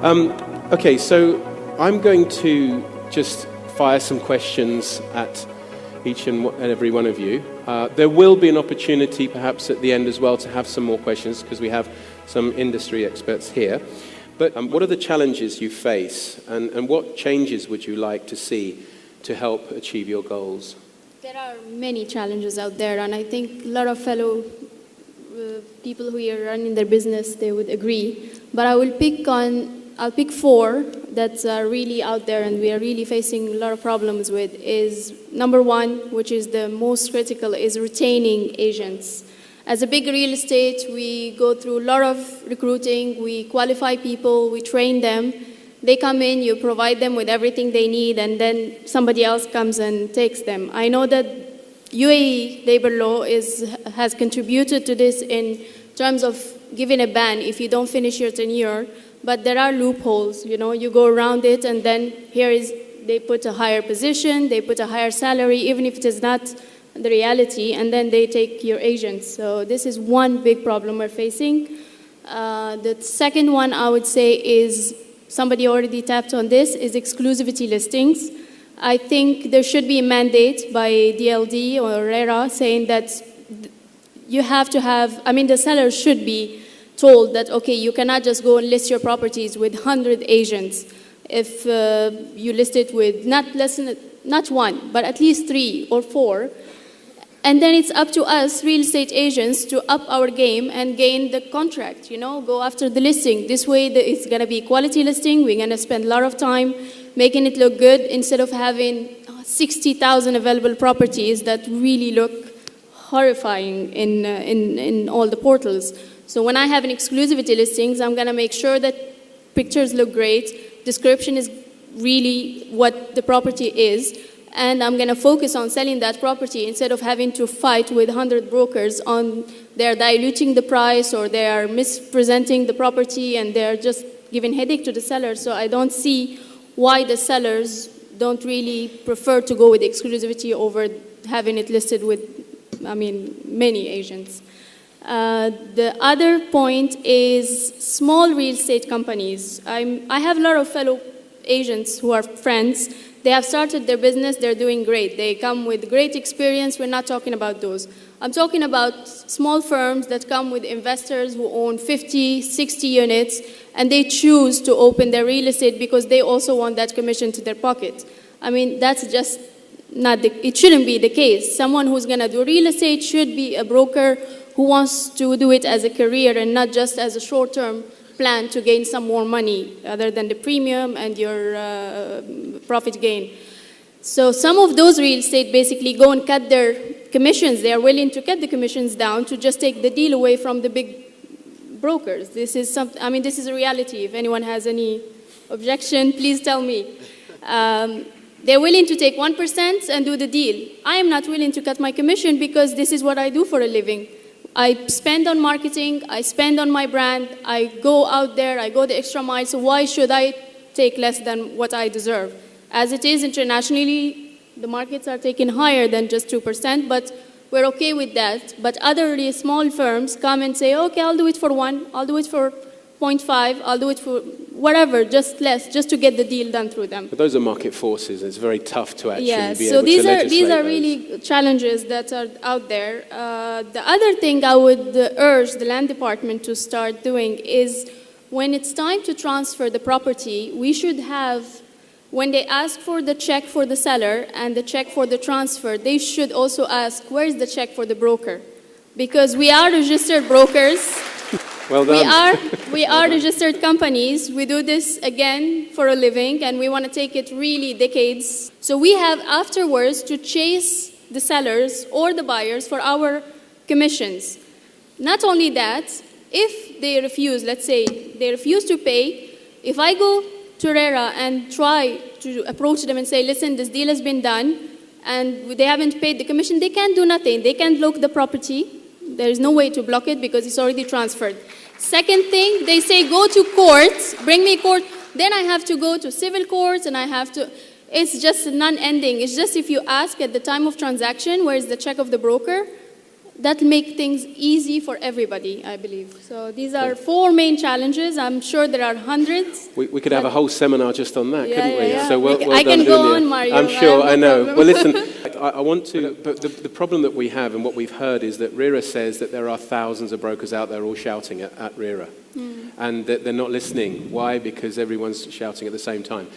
Okay, so I'm going to just fire some questions at each and every one of you. There will be an opportunity perhaps at the end as well to have some more questions because we have some industry experts here. But what are the challenges you face and what changes would you like to see to help achieve your goals? There are many challenges out there, and I think a lot of fellow people who are running their business, they would agree. But I'll pick four that are really out there and we are really facing a lot of problems with. Is number one, which is the most critical, is retaining agents. As a big real estate, we go through a lot of recruiting, we qualify people, we train them. They come in, you provide them with everything they need, and then somebody else comes and takes them. I know that UAE labor law has contributed to this in terms of giving a ban if you don't finish your tenure, but there are loopholes. You know, you go around it, and then they put a higher position, they put a higher salary, even if it is not the reality, and then they take your agents. So this is one big problem we're facing. The second one I would say is, somebody already tapped on this, is exclusivity listings. I think there should be a mandate by DLD or RERA saying that you have to have, the seller should be told that, okay, you cannot just go and list your properties with 100 agents. If you list it with not one, but at least 3 or 4, and then it's up to us, real estate agents, to up our game and gain the contract, go after the listing. This way, it's going to be quality listing. We're going to spend a lot of time making it look good instead of having 60,000 available properties that really look horrifying in all the portals. So when I have an exclusivity listings, I'm going to make sure that pictures look great, description is really what the property is, and I'm going to focus on selling that property instead of having to fight with 100 brokers on they're diluting the price or they are mispresenting the property and they're just giving headache to the sellers. So I don't see why the sellers don't really prefer to go with exclusivity over having it listed with, many agents. The other point is small real estate companies. I have a lot of fellow agents who are friends. They have started their business, they're doing great. They come with great experience, we're not talking about those. I'm talking about small firms that come with investors who own 50, 60 units, and they choose to open their real estate because they also want that commission to their pocket. That's just not it shouldn't be the case. Someone who's gonna do real estate should be a broker who wants to do it as a career and not just as a short-term plan to gain some more money other than the premium and your profit gain. So some of those real estate basically go and cut their commissions. They are willing to cut the commissions down to just take the deal away from the big brokers. This is this is a reality. If anyone has any objection, please tell me. They're willing to take 1% and do the deal. I am not willing to cut my commission because this is what I do for a living. I spend on marketing, I spend on my brand, I go out there, I go the extra mile, so why should I take less than what I deserve? As it is internationally, the markets are taking higher than just 2%, but we're okay with that. But other really small firms come and say, okay, I'll do it for 1, I'll do it for 0.5, I'll do it for whatever, just less, just to get the deal done through them. But those are market forces. It's very tough to actually be able to so these are those. really challenges that are out there. The other thing I would urge the land department to start doing is when it's time to transfer the property, we should have, when they ask for the check for the seller and the check for the transfer, they should also ask, where's the check for the broker? Because we are registered brokers. Well done. We are registered companies. We do this, again, for a living, and we want to take it really decades. So we have afterwards to chase the sellers or the buyers for our commissions. Not only that, if they refuse, let's say they refuse to pay, if I go to RERA and try to approach them and say, listen, this deal has been done, and they haven't paid the commission, they can't do nothing. They can't block the property. There is no way to block it because it's already transferred. Second thing, they say go to court, bring me court. Then I have to go to civil courts and I have to, it's just non-ending. It's just if you ask at the time of transaction, where is the check of the broker? that'll make things easy for everybody, I believe. So these are 4 main challenges. I'm sure there are hundreds. We could have a whole seminar just on that, couldn't we? Yeah. So well I done, can go Dounia. on, Mario. I'm sure, I know. problem. Well, listen, I want to, but the problem that we have and what we've heard is that RERA says that there are thousands of brokers out there all shouting at RERA. And that they're not listening. Why? Because everyone's shouting at the same time.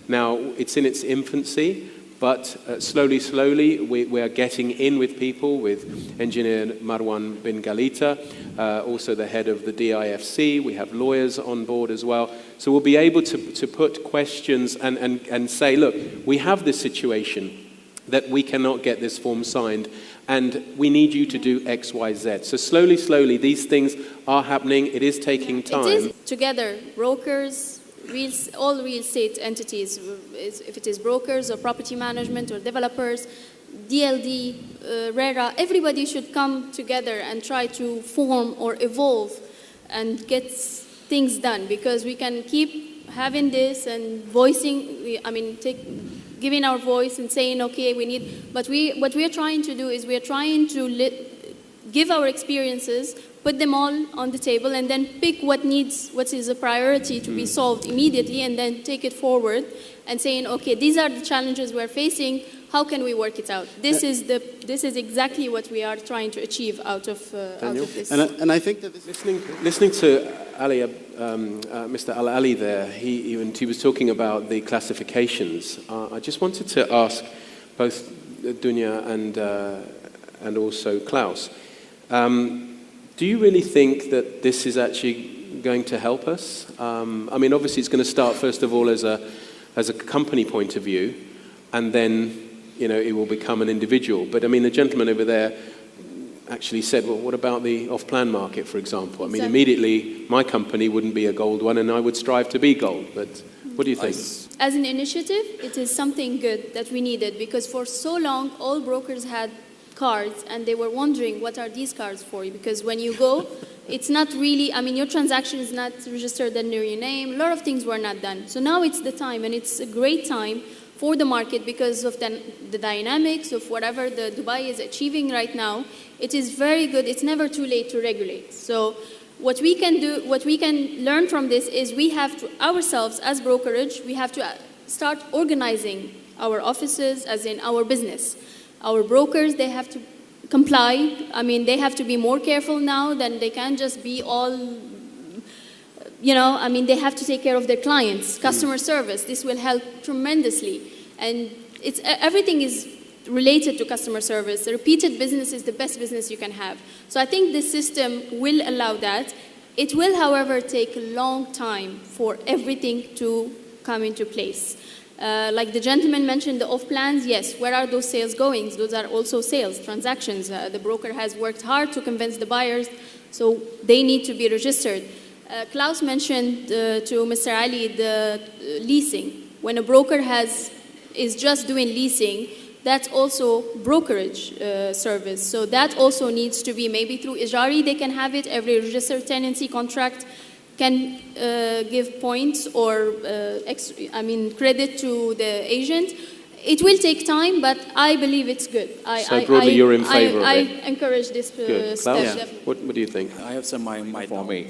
Now, it's in its infancy. But slowly, we are getting in with people, with engineer Marwan bin Galita, also the head of the DIFC. We have lawyers on board as well. So we'll be able to put questions and say, look, we have this situation that we cannot get this form signed, and we need you to do X, Y, Z. So slowly, these things are happening. It is taking time. It is together, brokers, all real estate entities, if it is brokers or property management or developers, DLD, RERA, everybody should come together and try to form or evolve and get things done, because we can keep having this and voicing, giving our voice and saying, okay, we need, but what we are trying to do is we are trying to give our experiences, put them all on the table, and then pick what is a priority to be solved immediately, and then take it forward and saying, okay, these are the challenges we're facing, how can we work it out? This is exactly what we are trying to achieve out of this. And I think that listening to Ali, Mr. Al-Ali there, he was talking about the classifications. I just wanted to ask both Dounia and also Klaus, do you really think that this is actually going to help us? Obviously it's going to start first of all as a company point of view, and then it will become an individual. But the gentleman over there actually said, well, what about the off-plan market, for example? Immediately my company wouldn't be a gold one, and I would strive to be gold. But what do you think? As an initiative, it is something good that we needed, because for so long all brokers had cards, and they were wondering, what are these cards for? Because when you go, it's not really, your transaction is not registered under your name. A lot of things were not done. So now it's the time, and it's a great time for the market because of the dynamics of whatever the Dubai is achieving right now. It is very good. It's never too late to regulate. So what we can do, what we can learn from this is we have to, ourselves as brokerage, we have to start organizing our offices as in our business. Our brokers, they have to comply. They have to be more careful now than they can just be all, they have to take care of their clients, customer service. This will help tremendously. And everything is related to customer service. The repeated business is the best business you can have. So I think this system will allow that. It will, however, take a long time for everything to come into place. Like the gentleman mentioned, the off-plans, yes, where are those sales going? Those are also sales, transactions. The broker has worked hard to convince the buyers, so they need to be registered. Klaus mentioned to Mr. Ali the leasing. When a broker is just doing leasing, that's also brokerage service. So that also needs to be, maybe through Ijari they can have it, every registered tenancy contract can give points or credit to the agent. It will take time, but I believe it's good. So broadly, you're in favor of it? I encourage this step. Yeah. What do you think? I have some my Form A.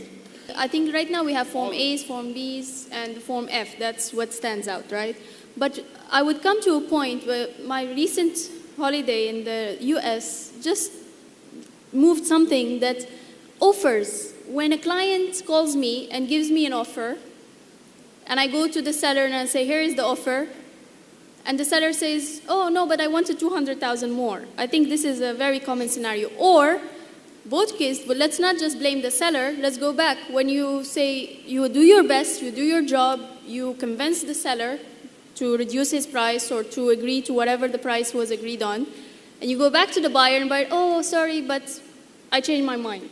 I think right now we have Form A's, Form B's, and Form F. That's what stands out, right? But I would come to a point where my recent holiday in the US just moved something that offers. When a client calls me and gives me an offer, and I go to the seller and I say, here is the offer, and the seller says, oh, no, but I wanted 200,000 more. I think this is a very common scenario. Or, both cases, but let's not just blame the seller. Let's go back. When you say you do your best, you do your job, you convince the seller to reduce his price or to agree to whatever the price was agreed on, and you go back to the buyer and buy, oh, sorry, but I changed my mind.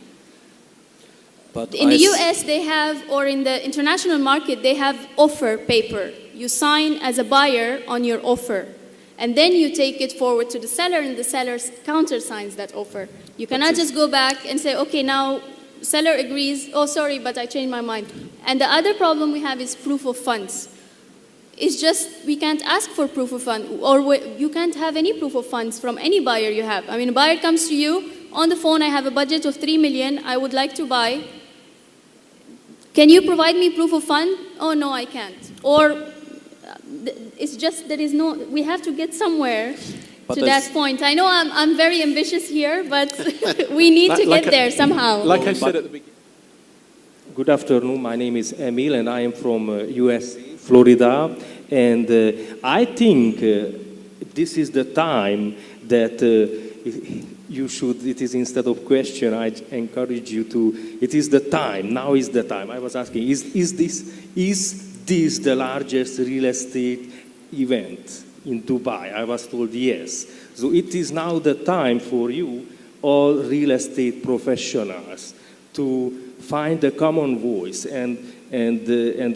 But in the US, they have, or in the international market, they have offer paper. You sign as a buyer on your offer. And then you take it forward to the seller, and the seller countersigns that offer. You cannot just go back and say, okay, now seller agrees, oh, sorry, but I changed my mind. And the other problem we have is proof of funds. It's just, we can't ask for proof of funds, or you can't have any proof of funds from any buyer you have. A buyer comes to you, on the phone, I have a budget of 3 million, I would like to buy. Can you provide me proof of fund? Oh, no, I can't. Or it's just there is no, we have to get somewhere to that point. I know I'm very ambitious here, but we need to get there somehow. Like I said at the beginning. Good afternoon, my name is Emil and I am from USA, Florida. And I think this is the time that you should, it is instead of question, I encourage you to, it is the time, now is the time. I was asking, is this the largest real estate event in Dubai? I was told yes. So it is now the time for you, all real estate professionals, to find a common voice and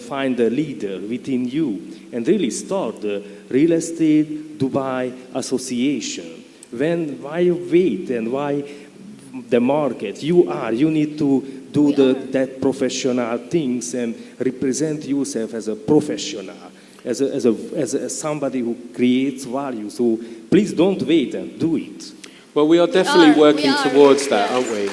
find a leader within you and really start the Real Estate Dubai Association. Why you wait and why the market? You need to do that professional things and represent yourself as a professional, as somebody who creates value. So please don't wait and do it. Well, we are definitely working towards that, aren't we?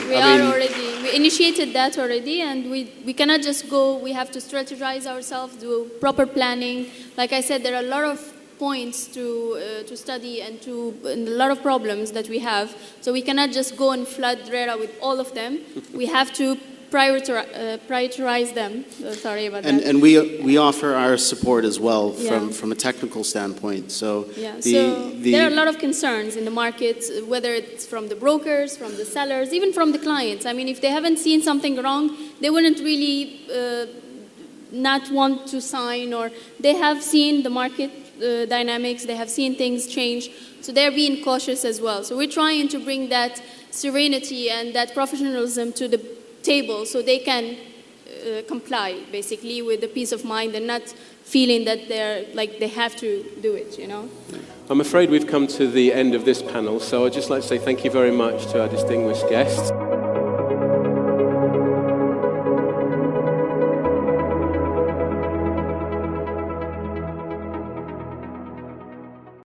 We initiated that already, and we cannot just go, we have to strategize ourselves, do proper planning. Like I said, there are a lot of points to study and a lot of problems that we have. So we cannot just go and flood RERA with all of them. We have to prioritize them. Sorry about that. And we offer our support as well from a technical standpoint. So, there are a lot of concerns in the market, whether it's from the brokers, from the sellers, even from the clients. I mean, if they haven't seen something wrong, they wouldn't really not want to sign, or they have seen the market dynamics, they have seen things change, so they're being cautious as well. So we're trying to bring that serenity and that professionalism to the table so they can comply basically with the peace of mind and not feeling that they have to do it, you know. I'm afraid we've come to the end of this panel, so I'd just like to say thank you very much to our distinguished guests.